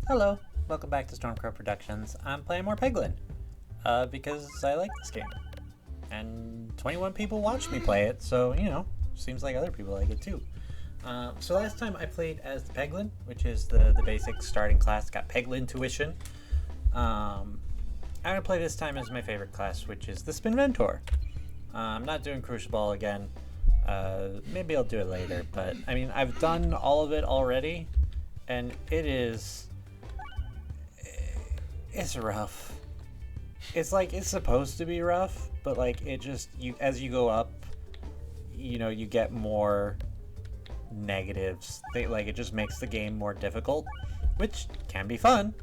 Hello, welcome back to Stormcrow Productions. I'm playing more Peglin, because I like this game. And 21 people watched me play it, so, seems like other people like it too. So last time I played as the Peglin, which is the basic starting class, got Peglin tuition. I'm going to play this time as my favorite class, which is the Spinventor. I'm not doing Crucible again. Maybe I'll do it later, but, I've done all of it already, and it's rough. It's like it's supposed to be rough, but like it just as you go up, you get more negatives. It just makes the game more difficult, which can be fun.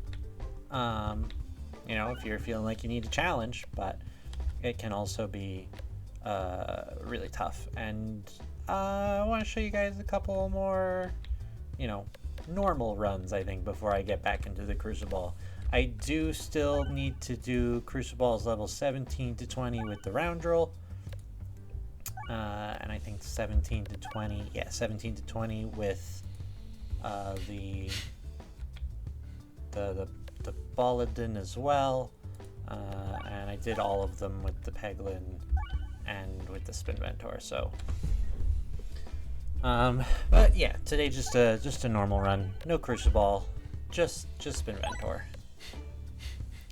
If you're feeling like you need a challenge, but it can also be really tough. And I want to show you guys a couple more, normal runs, I think, before I get back into the Crucible. I do still need to do Crucibles level 17 to 20 with the round drill. And I think 17 to 20, 17 to 20 with the Bolladin as well. And I did all of them with the Peglin and with the Spinventor, so. But yeah, today just a normal run, no Crucible, just Spinventor.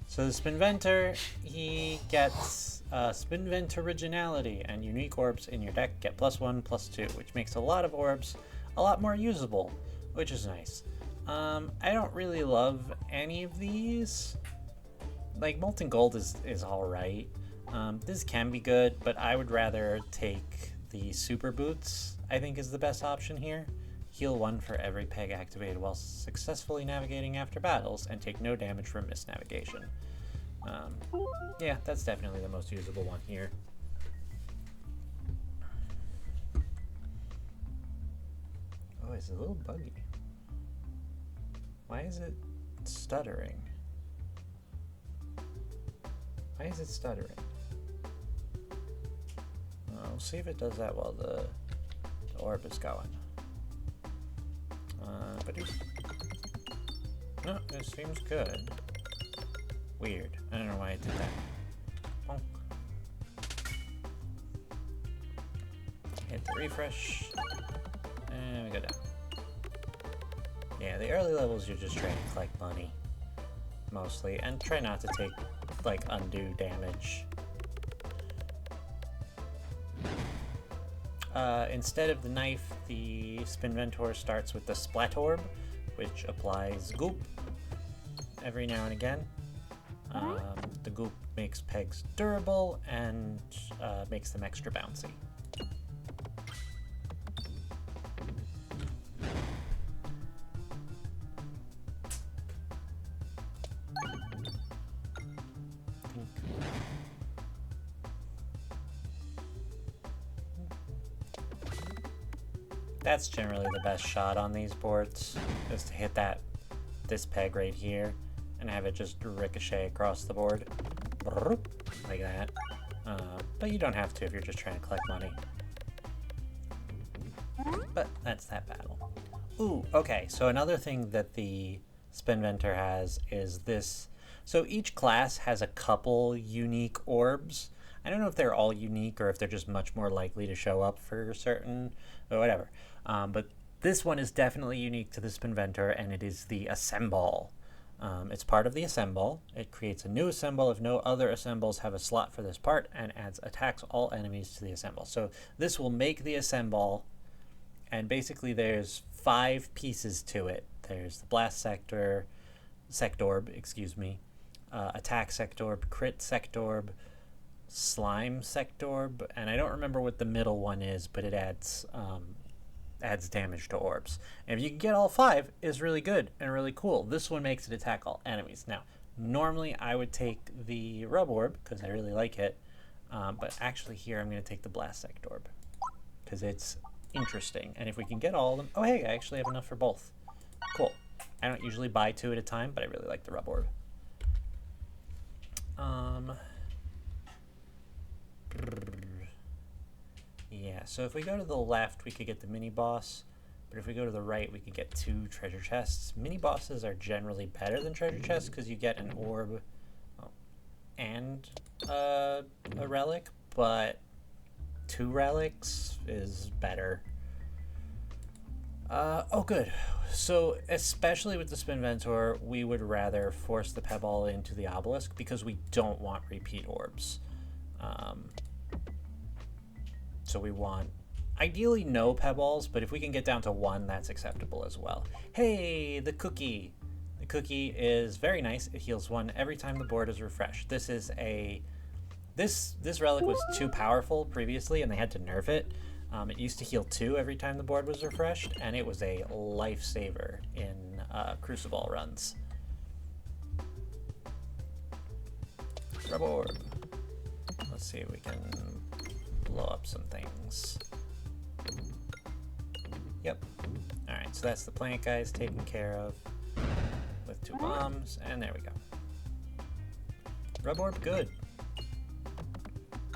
So the Spinventor, he gets Spinventoriginality, and unique orbs in your deck get +1/+2, which makes a lot of orbs a lot more usable, which is nice. I don't really love any of these. Like, Molten Gold is alright. This can be good, but I would rather take the Super Boots, I think is the best option here. Heal 1 for every peg activated while successfully navigating after battles, and take no damage from misnavigation. Yeah, that's definitely the most usable one here. Oh, it's a little buggy. Why is it stuttering? Why is it stuttering? We'll see if it does that while the orb is going. No, it seems good. Weird. I don't know why I did that. Bonk. Hit the refresh. And we go down. Yeah, the early levels you're just trying to collect money. Mostly. And try not to take, like, undue damage. Instead of the knife, the Spinventor starts with the Splat Orb, which applies goop every now and again. The goop makes pegs durable and makes them extra bouncy. That's generally the best shot on these boards, is to hit this peg right here and have it just ricochet across the board, like that. But you don't have to if you're just trying to collect money. But that's that battle. Ooh, okay, so another thing that the Spinventor has is this. So each class has a couple unique orbs. I don't know if they're all unique or if they're just much more likely to show up for certain, or whatever. But this one is definitely unique to the Spinventor, and it is the Assemble. It's part of the Assemble. It creates a new Assemble if no other Assembles have a slot for this part, and adds attacks all enemies to the Assemble. So this will make the Assemble, and basically there's 5 pieces to it. There's the Blast Sectorb, Attack Sectorb, Crit Sectorb, Slime Sectorb, and I don't remember what the middle one is, but it adds damage to orbs. And if you can get all 5, is really good and really cool. This one makes it attack all enemies. Now, normally I would take the Rub Orb, because I really like it, but actually here I'm going to take the Blast Sectorb, because it's interesting. And if we can get all of them... Oh, hey, I actually have enough for both. Cool. I don't usually buy 2 at a time, but I really like the Rub Orb. Yeah, so if we go to the left, we could get the mini boss. But if we go to the right, we can get 2 treasure chests. Mini bosses are generally better than treasure chests because you get an orb and a relic, but 2 relics is better. Oh, good. So, especially with the Spinventor, we would rather force the Pebble into the obelisk because we don't want repeat orbs. So we want, ideally, no Pebbles, but if we can get down to 1, that's acceptable as well. Hey, the cookie. The cookie is very nice. It heals 1 every time the board is refreshed. This is this relic was too powerful previously, and they had to nerf it. It used to heal 2 every time the board was refreshed, and it was a lifesaver in Crucible runs. Rub orb. Let's see if we can blow up some things. Yep. Alright, so that's the plant guys taken care of with 2 bombs, and there we go. Rub orb good.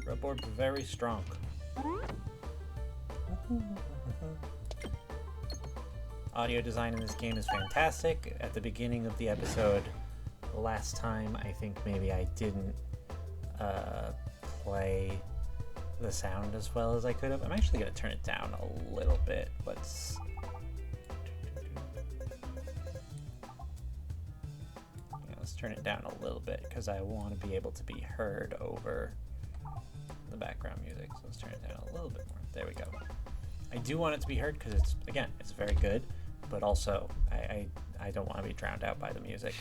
Rub orb very strong. Audio design in this game is fantastic. At the beginning of the episode last time, I think maybe I didn't play the sound as well as I could have. I'm actually going to turn it down a little bit. Let's turn it down a little bit because I want to be able to be heard over the background music. So let's turn it down a little bit more. There we go. I do want it to be heard because it's very good, but also I don't want to be drowned out by the music.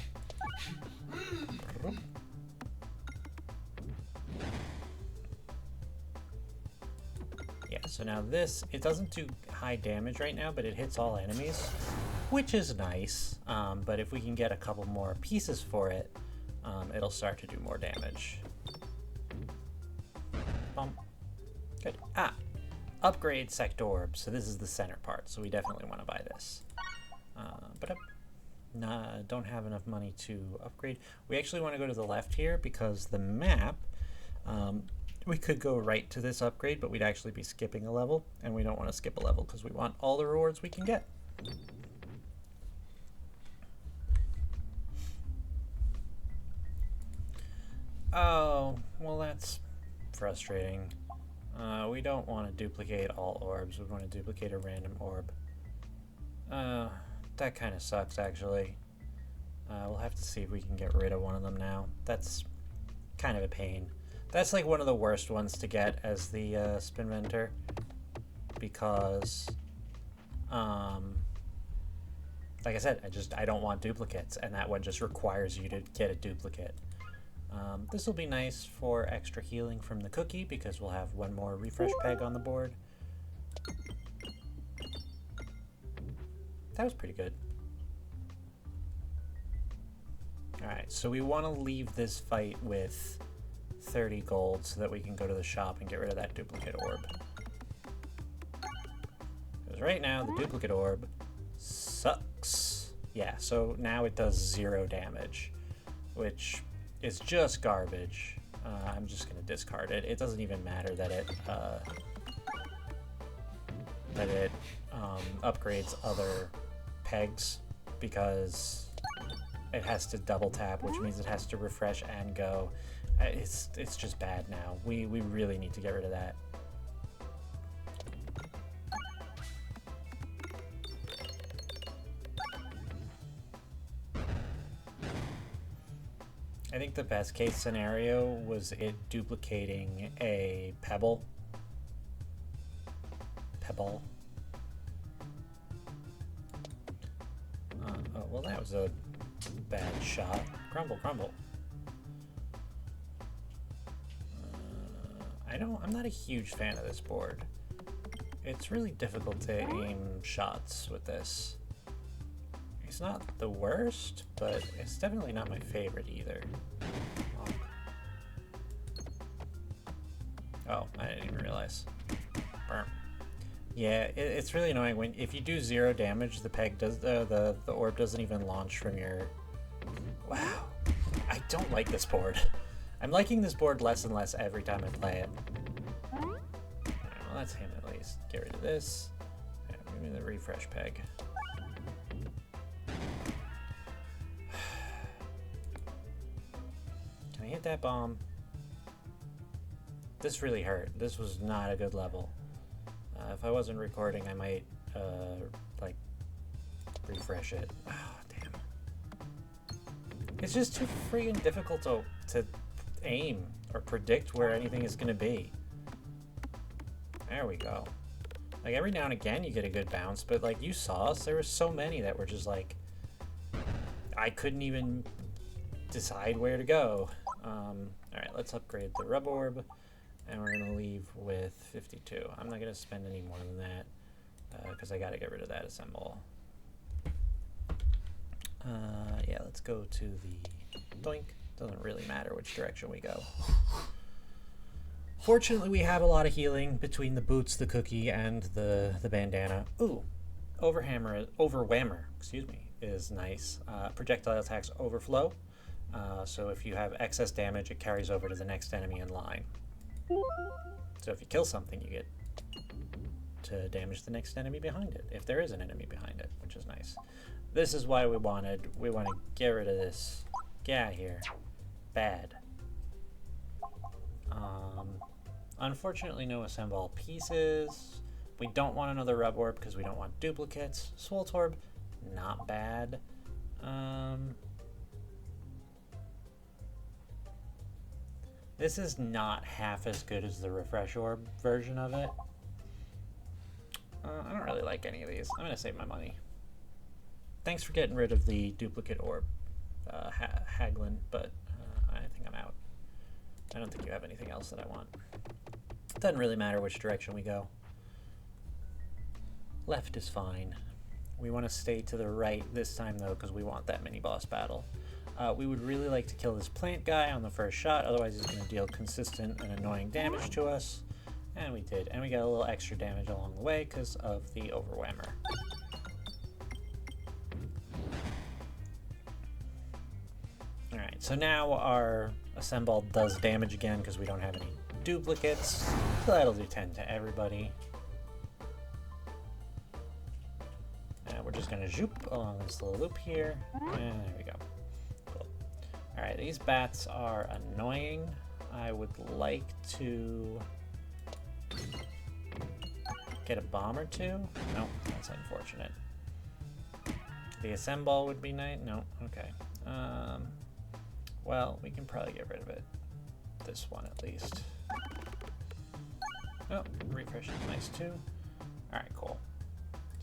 Yeah, so now this, it doesn't do high damage right now, but it hits all enemies, which is nice. But if we can get a couple more pieces for it, it'll start to do more damage. Bump. Good. Upgrade sector orb. So this is the center part, so we definitely want to buy this. But don't have enough money to upgrade. We actually want to go to the left here because the map, we could go right to this upgrade, but we'd actually be skipping a level, and we don't want to skip a level because we want all the rewards we can get. Oh, well, that's frustrating. We don't want to duplicate all orbs. We want to duplicate a random orb. That kind of sucks, actually. We'll have to see if we can get rid of one of them now. That's kind of a pain. That's like one of the worst ones to get as the Spinventor, because, like I said, I don't want duplicates, and that one just requires you to get a duplicate. This will be nice for extra healing from the cookie because we'll have 1 more refresh peg on the board. That was pretty good. Alright, so we want to leave this fight with 30 gold so that we can go to the shop and get rid of that duplicate orb. Because right now, the duplicate orb sucks. Yeah, so now it does 0 damage, which is just garbage. I'm just going to discard it. It doesn't even matter that it upgrades other pegs because it has to double tap, which means it has to refresh and go. It's just bad now. We really need to get rid of that. I think the best case scenario was it duplicating a pebble. Oh, well, that was a bad shot. Crumble. I'm not a huge fan of this board. It's really difficult to aim shots with this. It's not the worst, but it's definitely not my favorite either. Oh, I didn't even realize. Burp. Yeah, it's really annoying when if you do 0 damage, the peg does the orb doesn't even launch from your. Wow, I don't like this board. I'm liking this board less and less every time I play it. Alright, well, that's him at least. Get rid of this. And we Give me the refresh peg. Can I hit that bomb? This really hurt. This was not a good level. If I wasn't recording, I might, like, refresh it. Oh, damn. It's just too freaking difficult to aim or predict where anything is going to be. There we go. Like, every now and again you get a good bounce, but like you saw us, there were so many that were just like, I couldn't even decide where to go. Alright, let's upgrade the rub orb, and we're going to leave with 52. I'm not going to spend any more than that, because I got to get rid of that assemble. Yeah, let's go to the doink. Doesn't really matter which direction we go. Fortunately, we have a lot of healing between the boots, the cookie, and the bandana. Ooh, overwhammer, excuse me, is nice. Projectile attacks overflow, so if you have excess damage, it carries over to the next enemy in line. So if you kill something, you get to damage the next enemy behind it, if there is an enemy behind it, which is nice. This is why we want to get rid of this. Get out of here. Bad. Unfortunately, no assemble pieces. We don't want another rub orb because we don't want duplicates. Swolt orb, not bad. This is not half as good as the refresh orb version of it. I don't really like any of these. I'm gonna save my money. Thanks for getting rid of the duplicate orb, Peglin, but I think I'm out. I don't think you have anything else that I want. Doesn't really matter which direction we go. Left is fine. We want to stay to the right this time though, because we want that mini boss battle. We would really like to kill this plant guy on the first shot, otherwise he's going to deal consistent and annoying damage to us. And we did, and we got a little extra damage along the way because of the overwhammer. Alright, so now our assemble does damage again because we don't have any duplicates. So that'll do 10 to everybody. And we're just going to zoop along this little loop here. And there we go. Cool. Alright, these bats are annoying. I would like to get a bomb or two. Nope, that's unfortunate. The assemble would be nice. No, okay. Well, we can probably get rid of it. This one at least. Oh, refresh is nice too. Alright, cool.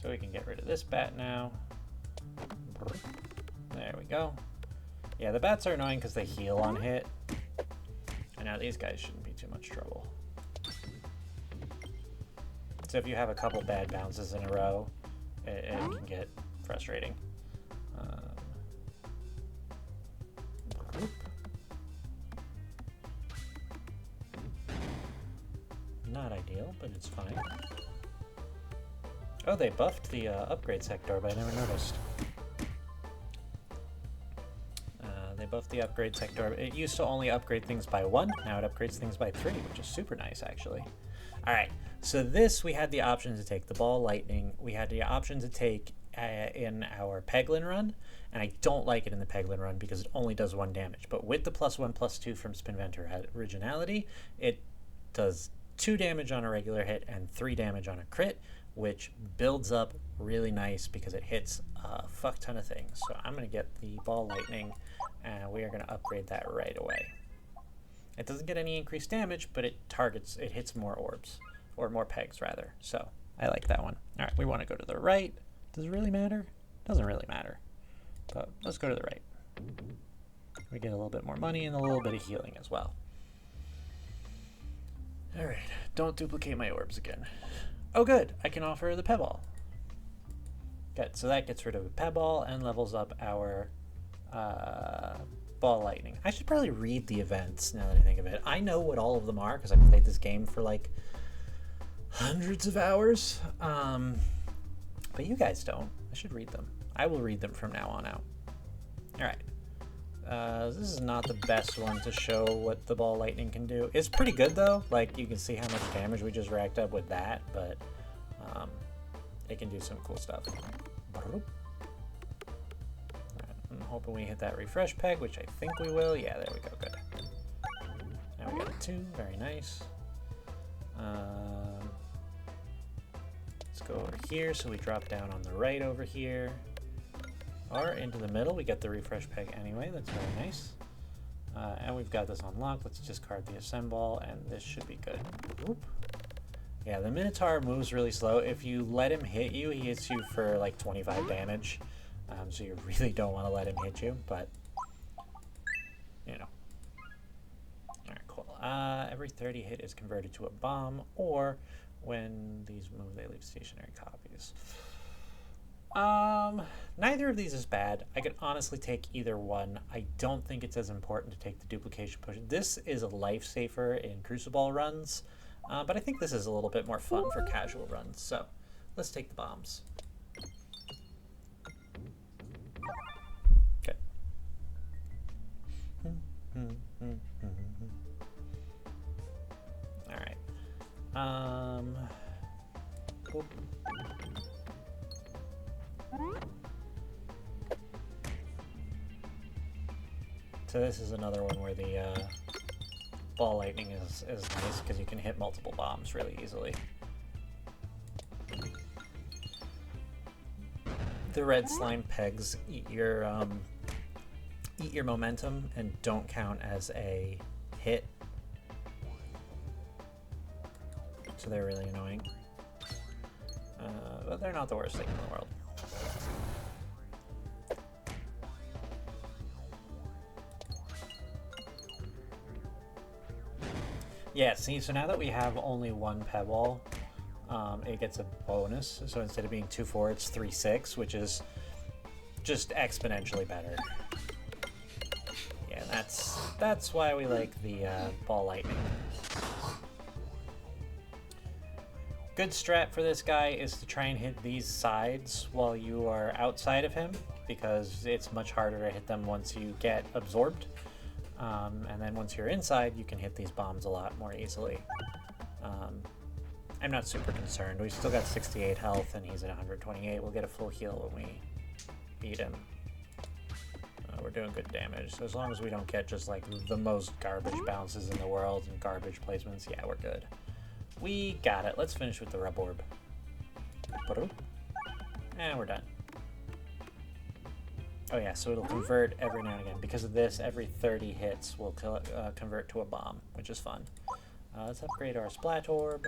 So we can get rid of this bat now. There we go. Yeah, the bats are annoying because they heal on hit. And now these guys shouldn't be too much trouble. So if you have a couple bad bounces in a row, it can get frustrating. Not ideal, but it's fine. Oh, they buffed the upgrade sector, but I never noticed. They buffed the upgrade sector. It used to only upgrade things by 1, now it upgrades things by 3, which is super nice, actually. Alright, so this we had the option to take the ball lightning. We had the option to take in our Peglin run, and I don't like it in the Peglin run because it only does 1 damage. But with the +1/+2 from Spinventoriginality, it does 2 damage on a regular hit and 3 damage on a crit, which builds up really nice because it hits a fuck ton of things. So I'm going to get the ball lightning, and we are going to upgrade that right away. It doesn't get any increased damage, but it hits more orbs, or more pegs rather. So I like that one. All right, we want to go to the right. Does it really matter? Doesn't really matter, but let's go to the right. We get a little bit more money and a little bit of healing as well. All right, don't duplicate my orbs again. Oh good, I can offer the Pebble. Good, so that gets rid of the Pebble and levels up our ball lightning. I should probably read the events now that I think of it. I know what all of them are because I've played this game for like hundreds of hours, but you guys don't. I should read them. I will read them from now on out. All right. This is not the best one to show what the ball lightning can do. It's pretty good though. Like you can see how much damage we just racked up with that, but it can do some cool stuff. Right, I'm hoping we hit that refresh peg, which I think we will. Yeah, there we go. Good. Now we got a 2. Very nice. Let's go over here. So we drop down on the right over here. Or into the middle. We get the refresh peg anyway. That's very nice. And we've got this unlocked. Let's discard the assemble, and this should be good. Whoop. Yeah, the Minotaur moves really slow. If you let him hit you, he hits you for like 25 damage. So you really don't want to let him hit you, but you know. Alright, cool. Every 30 hit is converted to a bomb, or when these move, they leave stationary copies. Neither of these is bad. I could honestly take either one. I don't think it's as important to take the duplication push. This is a lifesaver in Crucible runs, but I think this is a little bit more fun for casual runs. So let's take the bombs. Okay. All right. Cool. So this is another one where the ball lightning is nice because you can hit multiple bombs really easily. The red slime pegs eat your momentum and don't count as a hit, so they're really annoying. But they're not the worst thing in the world. Yeah, see, so now that we have only one pebble, it gets a bonus. So instead of being 2-4, it's 3-6, which is just exponentially better. Yeah, that's why we like the ball lightning. Good strat for this guy is to try and hit these sides while you are outside of him, because it's much harder to hit them once you get absorbed. And then once you're inside, you can hit these bombs a lot more easily. I'm not super concerned. We've still got 68 health, and he's at 128. We'll get a full heal when we beat him. We're doing good damage. So as long as we don't get just like the most garbage bounces in the world and garbage placements, yeah, we're good. We got it. Let's finish with the rub orb. And we're done. Oh yeah, so it'll convert every now and again. Because of this, every 30 hits will convert to a bomb, which is fun. Let's upgrade our Splat Orb.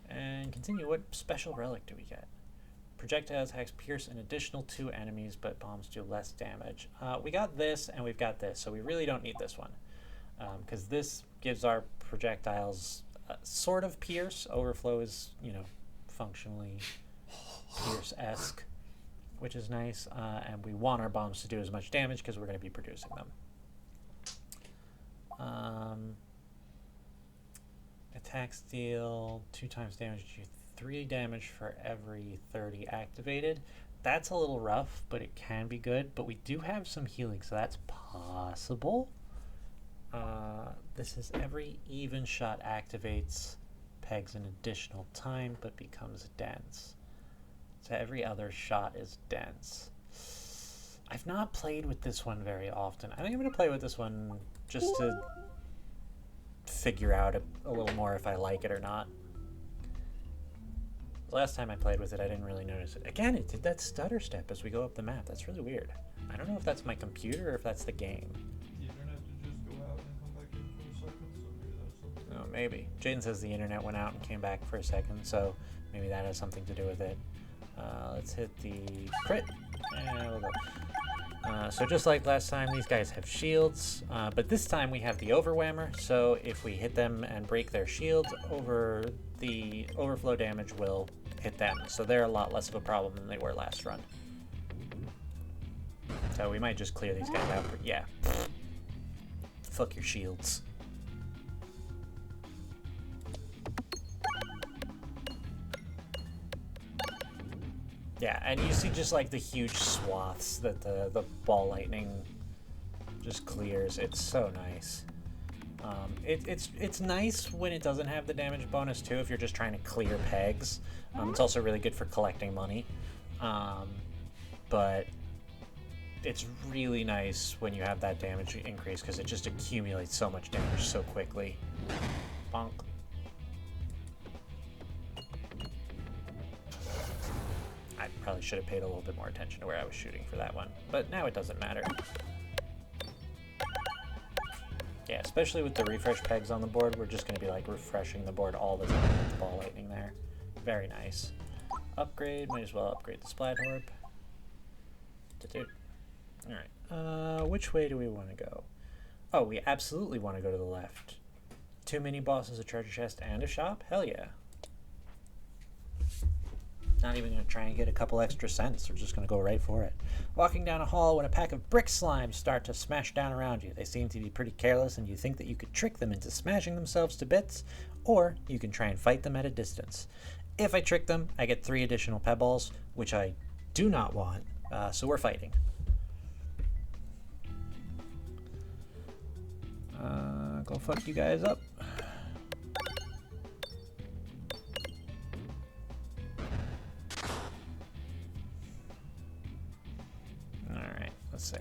And continue. What special relic do we get? Projectile attacks pierce an additional 2 enemies, but bombs do less damage. We got this, and we've got this, so we really don't need this one. Because this gives our projectiles sort of pierce. Overflow is, you know, functionally pierce-esque, which is nice, and we want our bombs to do as much damage because we're going to be producing them. Attacks deal 2 times damage to 3 damage for every 30 activated. That's a little rough, but it can be good. But we do have some healing, so that's possible. This is every even shot activates pegs an additional time, but becomes dense. So every other shot is dense. I've not played with this one very often. I think I'm going to play with this one just to figure out a little more if I like it or not. The last time I played with it, I didn't really notice it. Again, it did that stutter step as we go up the map. That's really weird. I don't know if that's my computer or if that's the game. The internet did just go out and come back in for a second, so maybe that's something. Oh, maybe. Jaden says the internet went out and came back for a second, so maybe that has something to do with it. Let's hit the crit, and we'll go. So just like last time, these guys have shields, but this time we have the overwhammer, so if we hit them and break their shields, the overflow damage will hit them, so they're a lot less of a problem than they were last run. So we might just clear these guys out, but yeah. Fuck your shields. Yeah, and you see just like the huge swaths that the ball lightning just clears. It's so nice. It's nice when it doesn't have the damage bonus too. If you're just trying to clear pegs, it's also really good for collecting money. But it's really nice when you have that damage increase because it just accumulates so much damage so quickly. Bonk. I probably should have paid a little bit more attention to where I was shooting for that one, but now it doesn't matter. Yeah, especially with the refresh pegs on the board, we're just going to be like refreshing the board all the time with the ball lightning there. Very nice. Upgrade, might as well upgrade the Splat Orb. Alright, which way do we want to go? Oh, we absolutely want to go to the left. 2 mini bosses, a treasure chest, and a shop? Hell yeah. Not even going to try and get a couple extra cents. We're just going to go right for it. Walking down a hall when a pack of brick slimes start to smash down around you. They seem to be pretty careless and you think that you could trick them into smashing themselves to bits, or you can try and fight them at a distance. If I trick them, I get 3 additional pebballs, which I do not want, so we're fighting. Go fuck you guys up. Alright, let's see.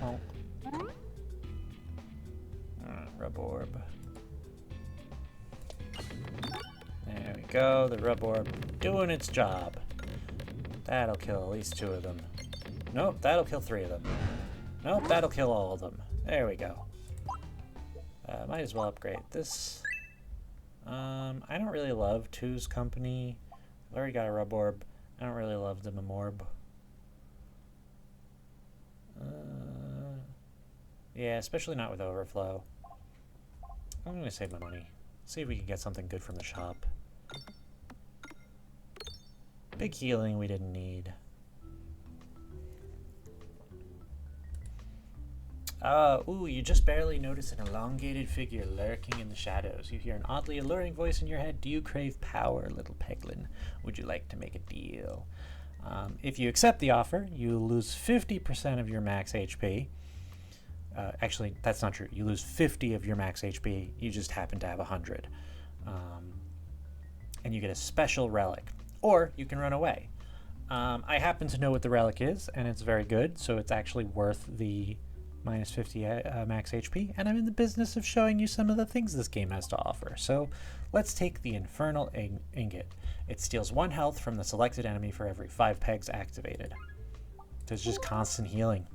Oh. Rub orb. There we go, the rub orb doing its job. That'll kill at least 2 of them. Nope, that'll kill 3 of them. Nope, that'll kill all of them. There we go. Might as well upgrade this. I don't really love 2's company. I've already got a rub orb. I don't really love the Memorb. Yeah, especially not with overflow. I'm gonna save my money. See if we can get something good from the shop. Big healing we didn't need. Ooh, you just barely notice an elongated figure lurking in the shadows. You hear an oddly alluring voice in your head. Do you crave power, little Peglin? Would you like to make a deal? If you accept the offer, you lose 50% of your max HP. Actually, that's not true. You lose 50 of your max HP. You just happen to have 100. And you get a special relic. Or you can run away. I happen to know what the relic is, and it's very good, so it's actually worth the minus 50 max HP, and I'm in the business of showing you some of the things this game has to offer. So let's take the Infernal Ingot. It steals 1 health from the selected enemy for every 5 pegs activated. There's just constant healing.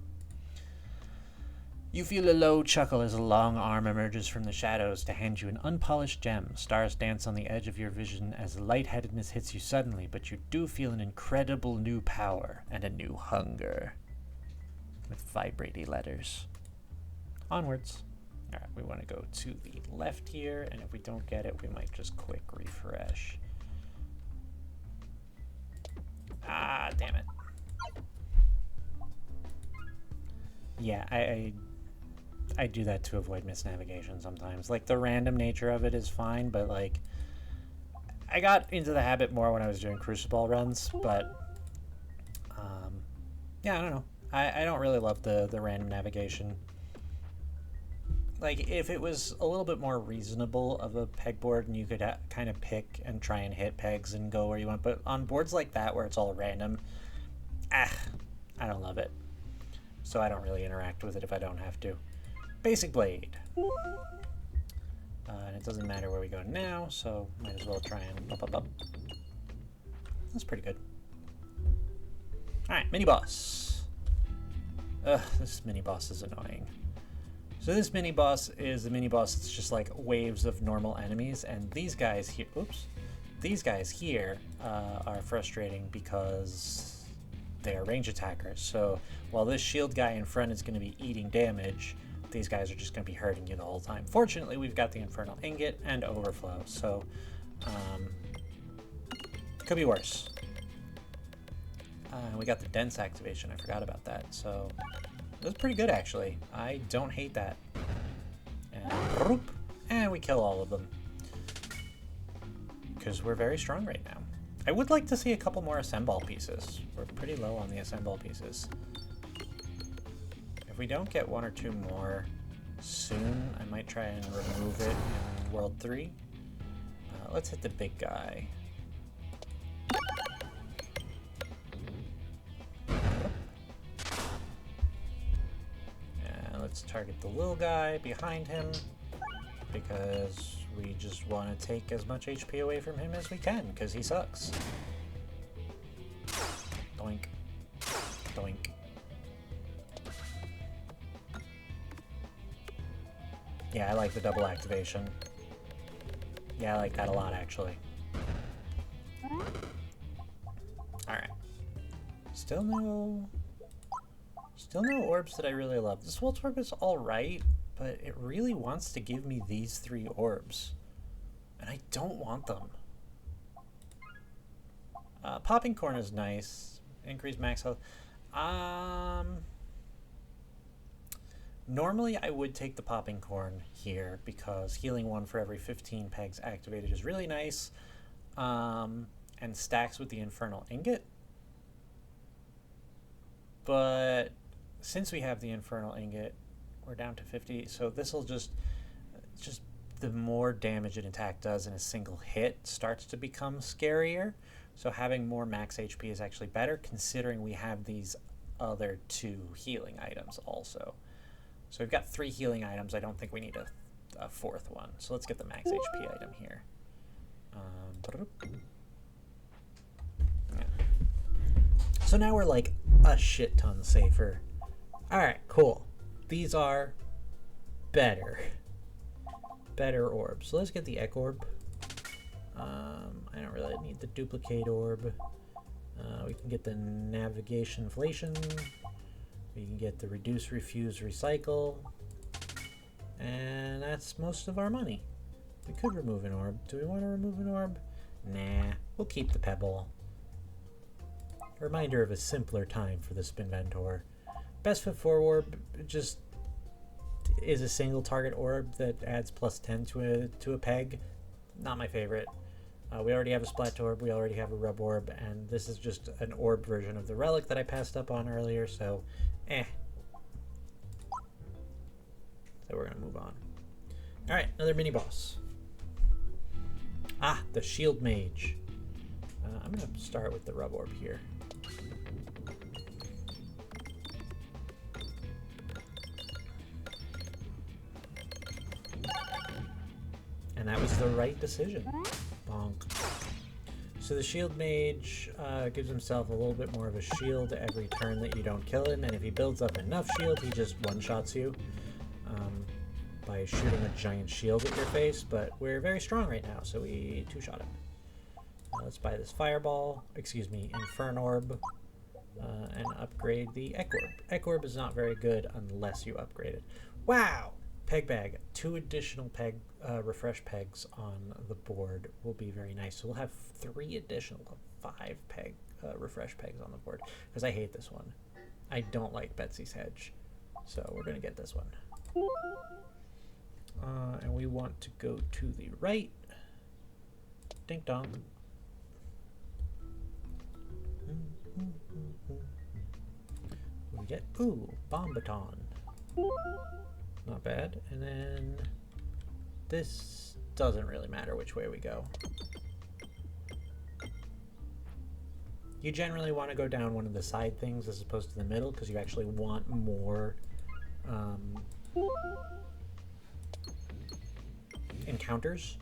You feel a low chuckle as a long arm emerges from the shadows to hand you an unpolished gem. Stars dance on the edge of your vision as lightheadedness hits you suddenly, but you do feel an incredible new power and a new hunger. With vibrating letters. Onwards. Alright, we want to go to the left here, and if we don't get it, we might just quick refresh. Ah, damn it. Yeah, I do that to avoid misnavigation sometimes. Like, the random nature of it is fine, but, like, I got into the habit more when I was doing Crucible runs, but, yeah, I don't know. I don't really love the random navigation. Like, if it was a little bit more reasonable of a pegboard and you could kind of pick and try and hit pegs and go where you want, but on boards like that where it's all random, I don't love it. So I don't really interact with it if I don't have to. Basic Blade. And it doesn't matter where we go now, so might as well try and up. That's pretty good. Alright, mini-boss. Ugh, this mini-boss is annoying. So this mini-boss is a mini-boss that's just like waves of normal enemies, and these guys here, these guys here are frustrating because they are range attackers. So while this shield guy in front is going to be eating damage, these guys are just going to be hurting you the whole time. Fortunately, we've got the Infernal Ingot and Overflow, so could be worse. We got the Dense activation, I forgot about that, so that's pretty good actually. I don't hate that. And we kill all of them. Because we're very strong right now. I would like to see a couple more assemble pieces. We're pretty low on the assemble pieces. If we don't get one or two more soon, I might try and remove it in World 3. Let's hit the big guy. And let's target the little guy behind him, because we just want to take as much HP away from him as we can, because he sucks. Doink. Doink. Yeah, I like the double activation. Yeah, I like that a lot, actually. Alright. Still no orbs that I really love. This Waltz orb is alright, but it really wants to give me these 3 orbs. And I don't want them. Popping corn is nice. Increase max health. Normally I would take the popping corn here because healing 1 for every 15 pegs activated is really nice. And stacks with the infernal ingot. But since we have the infernal ingot, we're down to 50, so this will just the more damage an attack does in a single hit starts to become scarier. So having more max HP is actually better, considering we have these other 2 healing items also. So we've got 3 healing items. I don't think we need a 4th one. So let's get the max HP item here. Yeah. So now we're like a shit ton safer. Alright, cool. These are better orbs. So let's get the Ek orb. I don't really need the duplicate orb. We can get the navigation inflation. We can get the reduce, refuse, recycle. And that's most of our money. We could remove an orb. Do we want to remove an orb? Nah, we'll keep the pebble. Reminder of a simpler time for the Spinventor. Best Foot 4 orb just is a single target orb that adds plus 10 to a peg. Not my favorite. We already have a Splat orb, we already have a Rub orb, and this is just an orb version of the relic that I passed up on earlier, so So we're gonna move on. Alright, another mini boss. Ah, the Shield Mage. I'm gonna start with the Rub orb here. And that was the right decision. Bonk. So the Shield Mage gives himself a little bit more of a shield every turn that you don't kill him, and if he builds up enough shield, he just one-shots you by shooting a giant shield at your face, but we're very strong right now, so we two-shot him. Let's buy this Fireball, Infern Orb, and upgrade the Ek Orb. Ek Orb is not very good unless you upgrade it. Wow! Peg bag. 2 additional refresh pegs on the board will be very nice. So we'll have 3 additional 5 refresh pegs on the board, because I hate this one. I don't like Betsy's Hedge. So we're going to get this one. And we want to go to the right. Ding dong. We get, ooh, Bomb Baton. Not bad. And then this doesn't really matter which way we go. You generally want to go down one of the side things as opposed to the middle, because you actually want more encounters.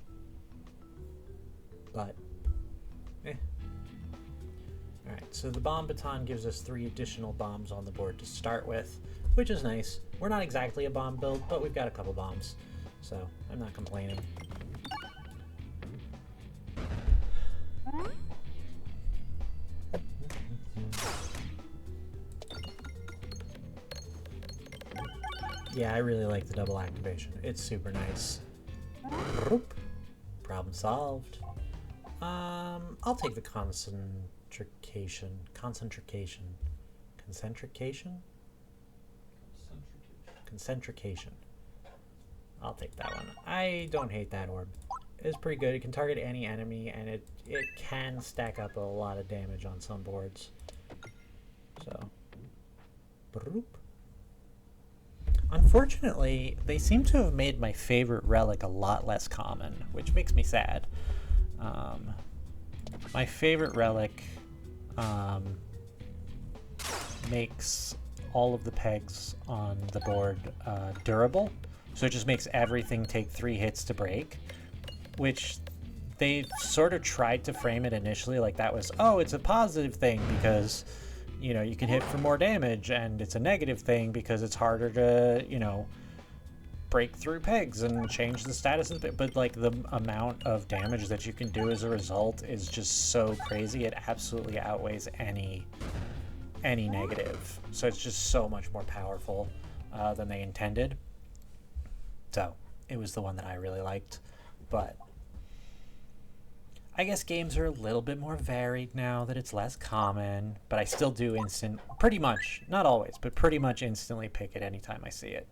But, Alright, so the Bomb Baton gives us 3 additional bombs on the board to start with, which is nice. We're not exactly a bomb build, but we've got a couple bombs, so I'm not complaining. Yeah, I really like the double activation. It's super nice. Problem solved. I'll take the concentrication. Concentrication. I'll take that one. I don't hate that orb. is pretty good. It can target any enemy, and it can stack up a lot of damage on some boards. So, broop. Unfortunately, they seem to have made my favorite relic a lot less common, which makes me sad. My favorite relic makes all of the pegs on the board durable, so it just makes everything take 3 hits to break, which they sort of tried to frame it initially like that was, oh, it's a positive thing because, you know, you can hit for more damage, and it's a negative thing because it's harder to, you know, break through pegs and change the status of the peg. But like the amount of damage that you can do as a result is just so crazy. It absolutely outweighs any negative. So it's just so much more powerful than they intended. So it was the one that I really liked. But I guess games are a little bit more varied now that it's less common, but I still do pretty much, not always, but pretty much instantly pick it anytime I see it.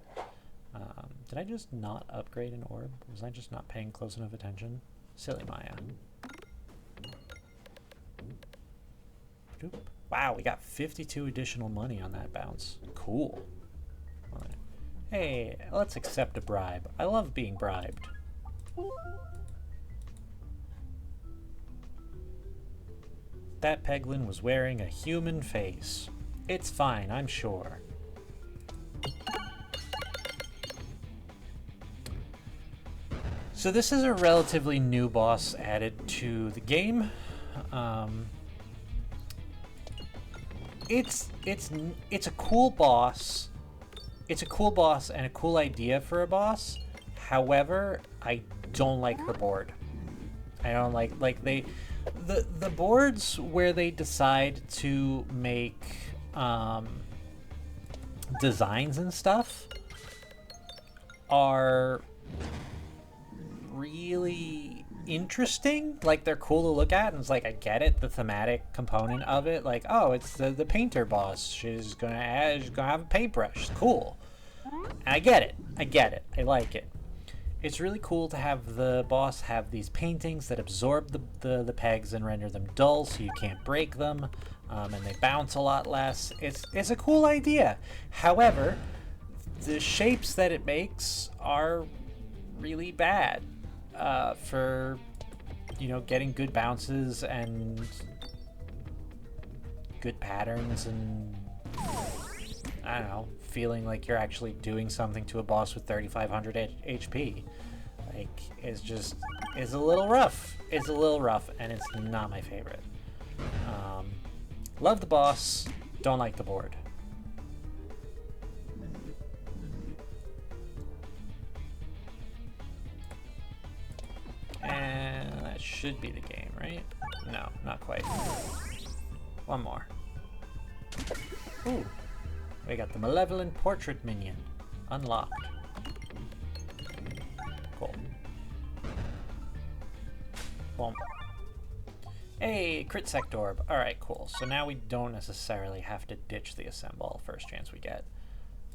Did I just not upgrade an orb? Was I just not paying close enough attention? Silly Maya. Wow, we got 52 additional money on that bounce. Cool. Hey, let's accept a bribe. I love being bribed. That Peglin was wearing a human face. It's fine, I'm sure. So this is a relatively new boss added to the game. It's a cool boss. It's a cool boss and a cool idea for a boss. However, I don't like her board. I don't like the boards where they decide to make designs and stuff are really interesting. Like, they're cool to look at, and it's like, I get it, the thematic component of it. Like, oh, it's the painter boss. She's gonna have a paintbrush. Cool. And I get it. I like it. It's really cool to have the boss have these paintings that absorb the pegs and render them dull so you can't break them, and they bounce a lot less. It's a cool idea. However, the shapes that it makes are really bad for, you know, getting good bounces and good patterns, and I don't know, feeling like you're actually doing something to a boss with 3,500 HP. Like, it's a little rough. It's a little rough, and it's not my favorite. Love the boss, don't like the board. And that should be the game, right? No, not quite. One more. Ooh. We got the Malevolent Portrait Minion. Unlocked. Cool. Boom. Hey, crit sect orb. Alright, cool. So now we don't necessarily have to ditch the assemble first chance we get.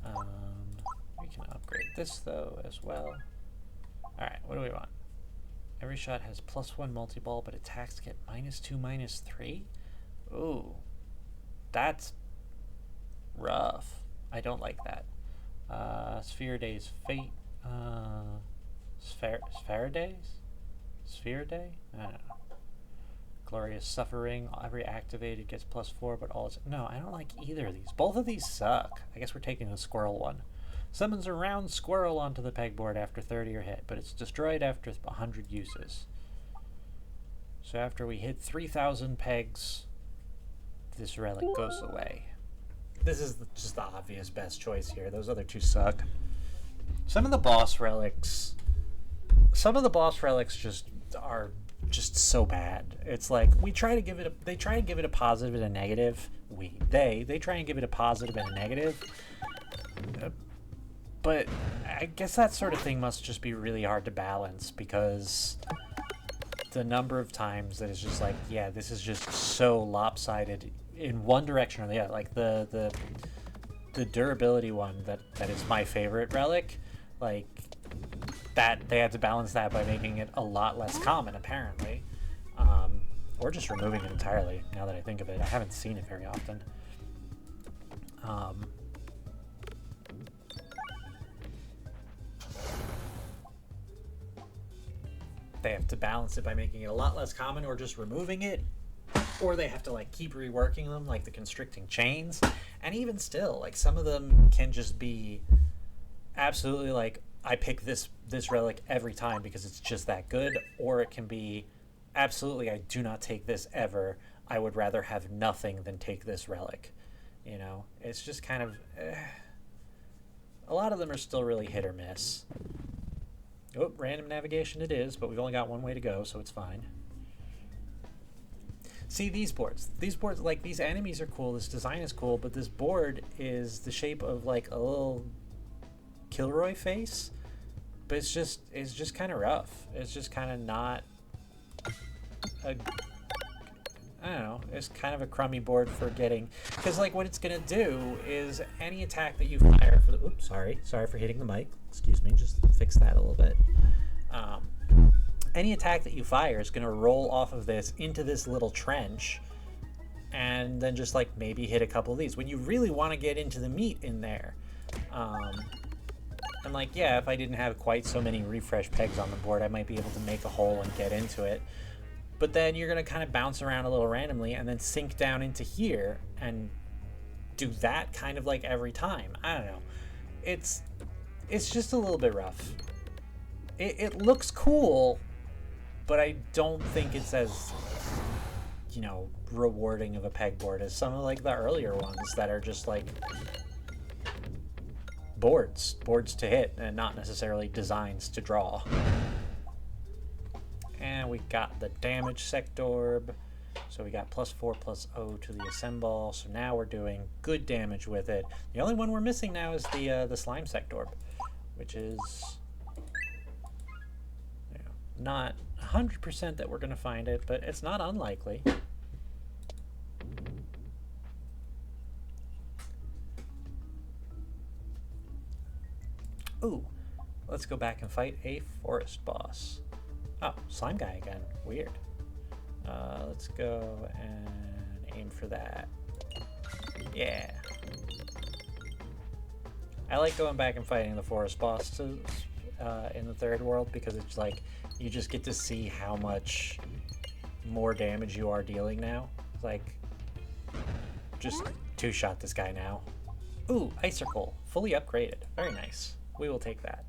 We can upgrade this, though, as well. Alright, what do we want? Every shot has +1 multi-ball, but attacks get -2, -3? Ooh. That's rough. I don't like that. Sphere Day's Fate. Sphere Days? Sphere Day? I don't know. Glorious Suffering. Every activated gets +4, but all its... No, I don't like either of these. Both of these suck. I guess we're taking the squirrel one. Summons a round squirrel onto the pegboard after 30 are hit, but it's destroyed after 100 uses. So after we hit 3,000 pegs, this relic goes away. This is just the obvious best choice here. Those other two suck. Some of the boss relics just are just so bad. It's like they try and give it a positive and a negative. They try and give it a positive and a negative. But I guess that sort of thing must just be really hard to balance, because the number of times that it's just like, yeah, this is just so lopsided in one direction or the other. Like the durability one that is my favorite relic, like that they had to balance that by making it a lot less common, apparently. Or just removing it entirely, now that I think of it. I haven't seen it very often. They have to balance it by making it a lot less common or just removing it. Or they have to like keep reworking them, like the constricting chains. And even still, like some of them can just be absolutely like, I pick this relic every time because it's just that good. Or it can be, absolutely, I do not take this ever. I would rather have nothing than take this relic. You know, it's just kind of... A lot of them are still really hit or miss. Oh, random navigation it is, but we've only got one way to go, so it's fine. See, these boards, like, these enemies are cool, this design is cool, but this board is the shape of, like, a little Kilroy face, but it's just kind of rough. It's just kind of not a... I don't know, it's kind of a crummy board for getting... Because, like, what it's going to do is any attack that you fire for the... Oops, sorry for hitting the mic. Excuse me, just fix that a little bit. Any attack that you fire is going to roll off of this into this little trench and then just, like, maybe hit a couple of these. When you really want to get into the meat in there... and, like, yeah, if I didn't have quite so many refresh pegs on the board, I might be able to make a hole and get into it. But then you're going to kind of bounce around a little randomly and then sink down into here and do that kind of like every time. I don't know. It's just a little bit rough. It looks cool, but I don't think it's as, you know, rewarding of a pegboard as some of like the earlier ones that are just like boards to hit and not necessarily designs to draw. And we got the damage sectorb. So we got +4/+0 to the assemble. So now we're doing good damage with it. The only one we're missing now is the slime sectorb, which is, you know, not 100% that we're going to find it, but it's not unlikely. Ooh, let's go back and fight a forest boss. Oh, slime guy again. Weird. Let's go and aim for that. Yeah. I like going back and fighting the forest bosses in the third world because it's like you just get to see how much more damage you are dealing now. Like, just two-shot this guy now. Ooh, Icicle. Fully upgraded. Very nice. We will take that.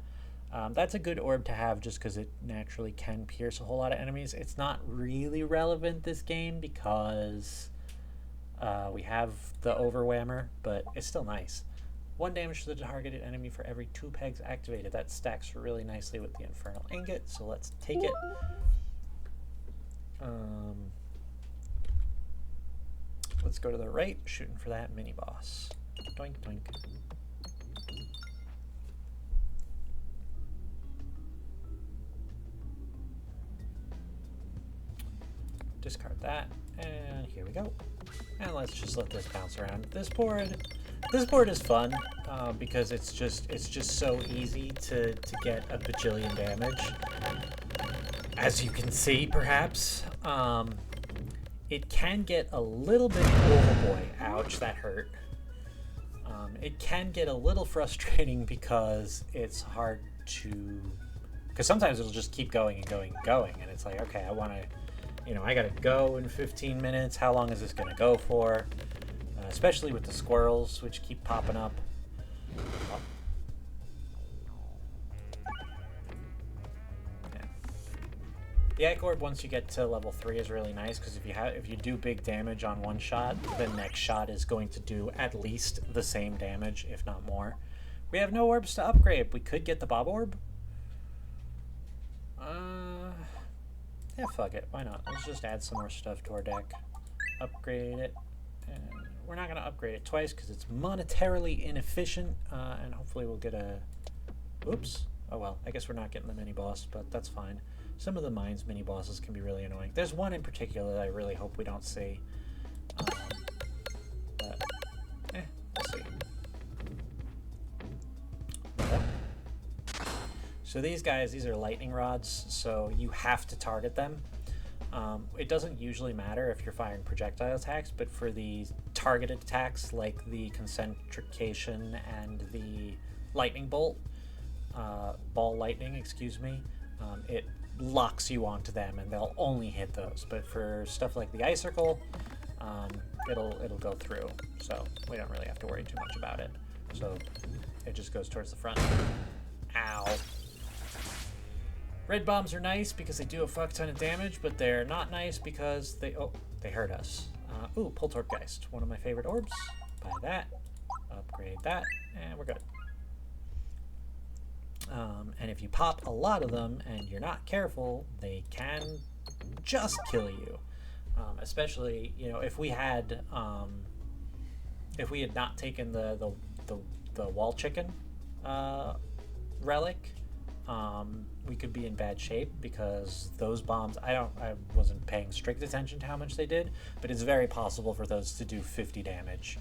That's a good orb to have just because it naturally can pierce a whole lot of enemies. It's not really relevant this game because we have the overwhammer, but it's still nice. 1 damage to the targeted enemy for every 2 pegs activated. That stacks really nicely with the Infernal Ingot, so let's take it. Let's go to the right, shooting for that mini-boss. Doink, doink. Discard that, and here we go. And let's just let this bounce around. This board is fun because it's just so easy to get a bajillion damage. As you can see, perhaps, it can get a little bit. Oh boy! Ouch! That hurt. It can get a little frustrating because it's hard to. Because sometimes it'll just keep going and going and going, and it's like, okay, I want to. You know, I gotta go in 15 minutes. How long is this gonna go for? Especially with the squirrels, which keep popping up. Oh. Yeah. The Ike Orb, once you get to level 3, is really nice because if you do big damage on one shot, the next shot is going to do at least the same damage, if not more. We have no orbs to upgrade. We could get the Bob Orb. Yeah, fuck it. Why not? Let's just add some more stuff to our deck. Upgrade it. And we're not going to upgrade it twice because it's monetarily inefficient. And hopefully we'll get a... Oops. Oh well, I guess we're not getting the mini-boss, but that's fine. Some of the mines mini-bosses can be really annoying. There's one in particular that I really hope we don't see. But, we'll see. So these guys, these are lightning rods, so you have to target them. It doesn't usually matter if you're firing projectile attacks, but for the targeted attacks like the concentrication and the lightning bolt, ball lightning, excuse me, it locks you onto them and they'll only hit those. But for stuff like the icicle, it'll go through, so we don't really have to worry too much about it. So it just goes towards the front. Ow. Red bombs are nice because they do a fuck ton of damage, but they're not nice because they hurt us. Ooh, Poltergeist, one of my favorite orbs. Buy that, upgrade that, and we're good. And if you pop a lot of them and you're not careful, they can just kill you. Especially, you know, if we had not taken the wall chicken relic, we could be in bad shape because those bombs, I wasn't paying strict attention to how much they did, but it's very possible for those to do 50 damage.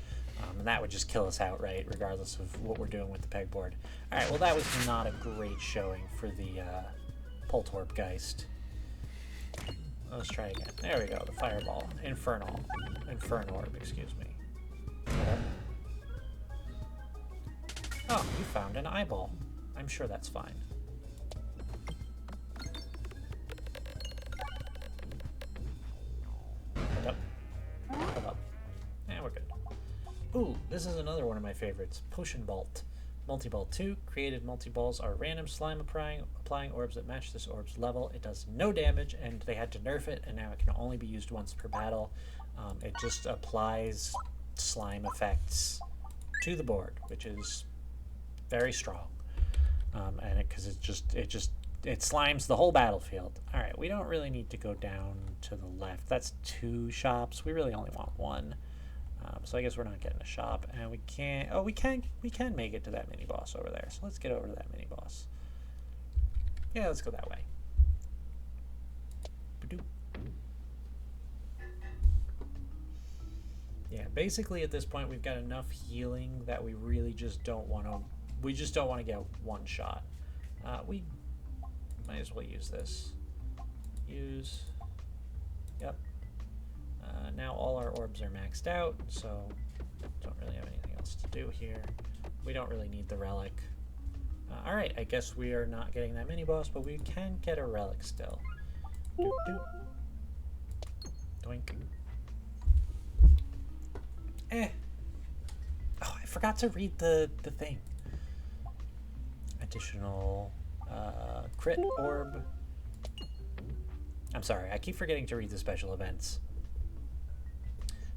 And that would just kill us outright, regardless of what we're doing with the pegboard. Alright, well that was not a great showing for the Poltergeist. Let's try again. There we go, the fireball. Infernorb, excuse me. Oh, you found an eyeball. I'm sure that's fine. Head up. Head up. And we're good. Ooh, this is another one of my favorites. Potion Bolt. Multi-Ball 2. Created multi-balls are random slime applying orbs that match this orb's level. It does no damage, and they had to nerf it, and now it can only be used once per battle. It just applies slime effects to the board, which is very strong. And because it slimes the whole battlefield. All right, we don't really need to go down to the left. That's 2 shops. We really only want 1. So I guess we're not getting a shop, and we can't. Oh, we can make it to that mini boss over there. So let's get over to that mini boss. Yeah, let's go that way. Ba-doop. Yeah, basically at this point we've got enough healing that we really just don't want to. We just don't want to get 1 shot. We might as well use this. Use. Yep. Now all our orbs are maxed out, so don't really have anything else to do here. We don't really need the relic. Alright, I guess we are not getting that mini boss, but we can get a relic still. Doop, doop. Doink. Oh, I forgot to read the thing. Additional crit orb. I'm sorry, I keep forgetting to read the special events.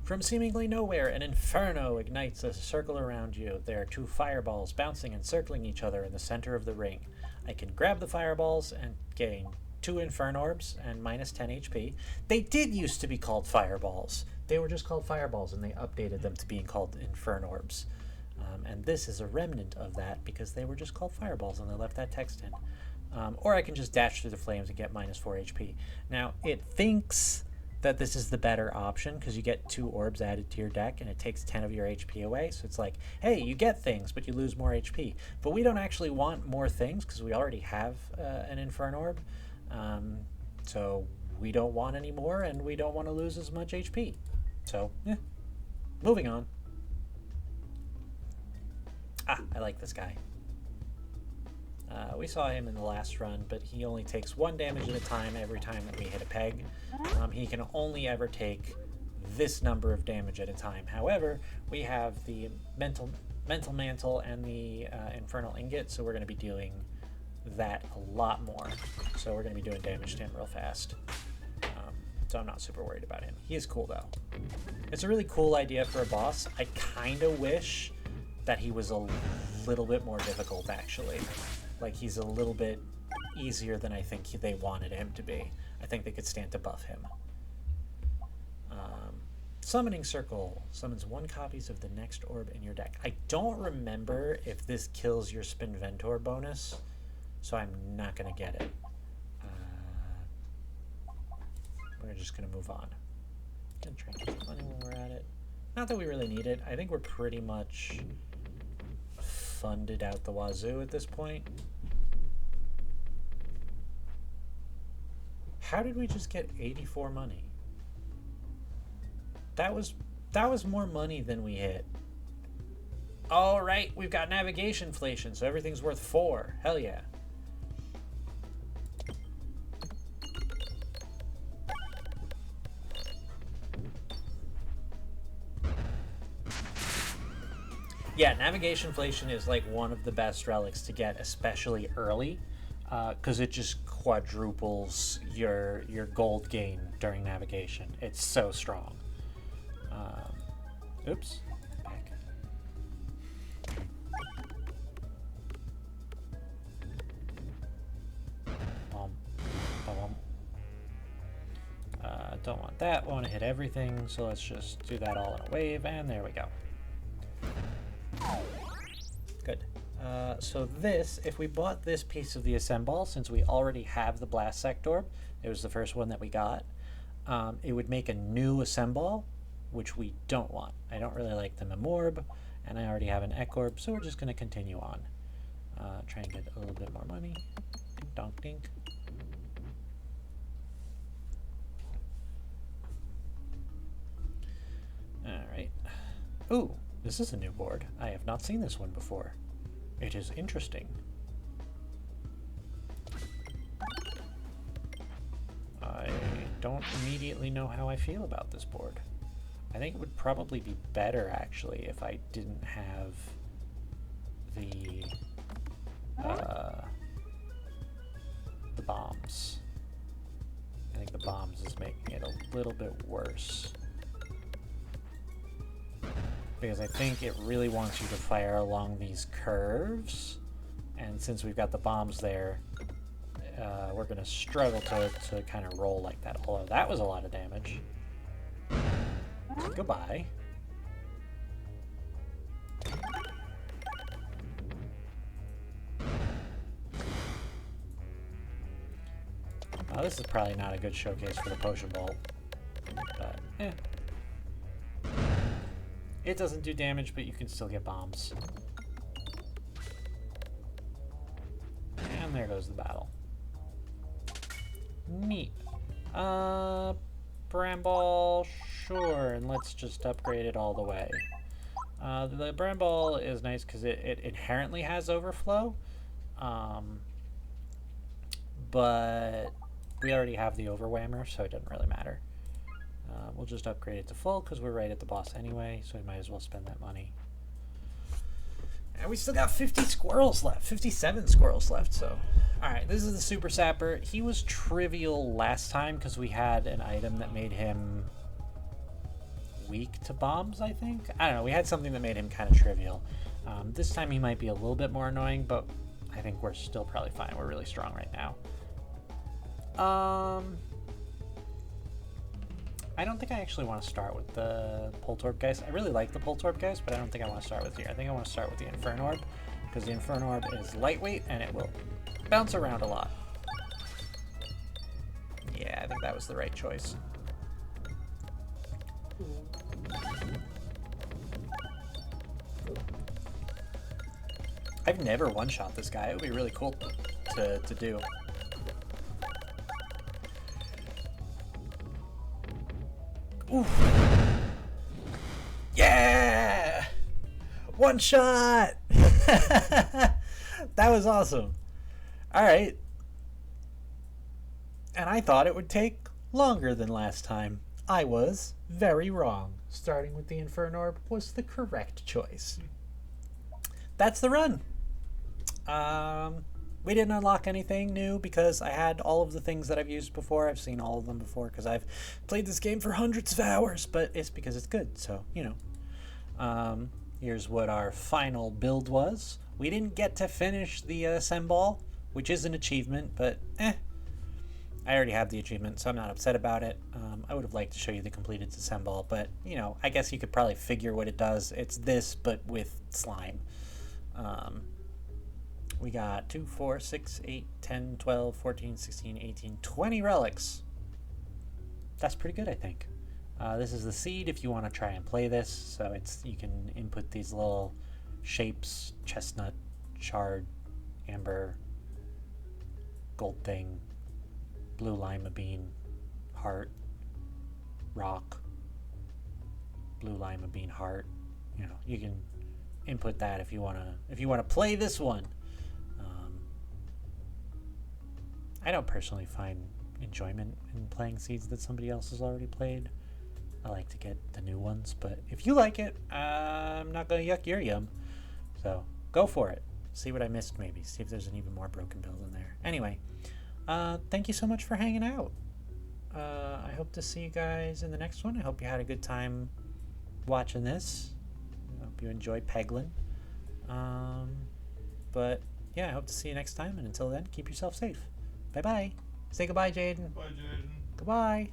From seemingly nowhere, an inferno ignites a circle around you. There are 2 fireballs bouncing and circling each other in the center of the ring. I can grab the fireballs and gain 2 Infernorbs and minus 10 HP. They did used to be called fireballs. They were just called fireballs, and they updated them to being called Infernorbs. And this is a remnant of that because they were just called fireballs and they left that text in. Or I can just dash through the flames and get minus 4 HP. Now, it thinks that this is the better option because you get 2 orbs added to your deck and it takes 10 of your HP away. So it's like, hey, you get things, but you lose more HP. But we don't actually want more things because we already have an Infernorb. So we don't want any more, and we don't want to lose as much HP. So, yeah. Moving on. I like this guy. We saw him in the last run, but he only takes 1 damage at a time every time that we hit a peg. He can only ever take this number of damage at a time. However, we have the mental mantle and the infernal ingot, so we're going to be doing that a lot more. So we're going to be doing damage to him real fast. So I'm not super worried about him. He is cool though. It's a really cool idea for a boss. I kind of wish that he was a little bit more difficult, actually. Like, he's a little bit easier than I think they wanted him to be. I think they could stand to buff him. Summoning Circle summons 1 copies of the next orb in your deck. I don't remember if this kills your Spinventor bonus, so I'm not going to get it. We're just going to move on. Gonna transfer money when we're at it. Not that we really need it. I think we're pretty much funded out the wazoo at this point. How did we just get 84 money? That was more money than we hit. All right, we've got navigation inflation, so everything's worth 4. Hell yeah. Yeah, navigation inflation is like one of the best relics to get, especially early, because it just quadruples your gold gain during navigation. It's so strong. Oops. Back. Don't want that. Want to hit everything, so let's just do that all in a wave, and there we go. Good. So this, if we bought this piece of the assemble, since we already have the blast sector, it was the first one that we got, it would make a new assemble, which we don't want. I don't really like the Memorb, and I already have an Ecorb, so we're just going to continue on. Try and get a little bit more money. Dink donk dink. Alright. Ooh, this is a new board. I have not seen this one before. It is interesting. I don't immediately know how I feel about this board. I think it would probably be better, actually, if I didn't have the bombs. I think the bombs is making it a little bit worse. Because I think it really wants you to fire along these curves, and since we've got the bombs there, we're going to struggle to kind of roll like that. Although that was a lot of damage. Goodbye. This is probably not a good showcase for the potion bolt, but it doesn't do damage, but you can still get bombs. And there goes the battle. Neat. Bramble, sure, and let's just upgrade it all the way. The Bramble is nice because it inherently has overflow, but we already have the overwhammer, so it doesn't really matter. We'll just upgrade it to full because we're right at the boss anyway, so we might as well spend that money. And we still got 50 squirrels left, 57 squirrels left, so. Alright, this is the Super Sapper. He was trivial last time because we had an item that made him weak to bombs, I think? I don't know, we had something that made him kind of trivial. This time he might be a little bit more annoying, but I think we're still probably fine. We're really strong right now. I don't think I actually want to start with the Poltorb guys. I really like the Poltorb guys, but I don't think I want to start with here. I think I want to start with the Infernorb, because the Infernorb is lightweight and it will bounce around a lot. Yeah, I think that was the right choice. I've never one-shot this guy. It would be really cool to do. Oof. Yeah! One shot! That was awesome. Alright. And I thought it would take longer than last time. I was very wrong. Starting with the Infernorb was the correct choice. That's the run. We didn't unlock anything new because I had all of the things that I've used before. I've seen all of them before because I've played this game for hundreds of hours, but it's because it's good, so, you know. Here's what our final build was. We didn't get to finish the assemble, which is an achievement, but I already have the achievement, so I'm not upset about it. I would have liked to show you the completed assemble, but, you know, I guess you could probably figure what it does. It's this, but with slime. We got 2, 4, 6, 8, 10, 12, 14, 16, 18, 20 relics. That's pretty good, I think. This is the seed if you want to try and play this. So you can input these little shapes: chestnut, chard, amber, gold thing, blue lima bean, heart, rock, blue lima bean, heart. You know, you can input that if you wanna play this one. I don't personally find enjoyment in playing seeds that somebody else has already played. I like to get the new ones, but if you like it, I'm not gonna yuck your yum. So go for it. See what I missed, maybe. See if there's an even more broken build in there. Anyway, thank you so much for hanging out. I hope to see you guys in the next one. I hope you had a good time watching this. I hope you enjoyed Peglin. But yeah, I hope to see you next time. And until then, keep yourself safe. Bye-bye. Say goodbye, Jaden. Bye, Jaden. Goodbye.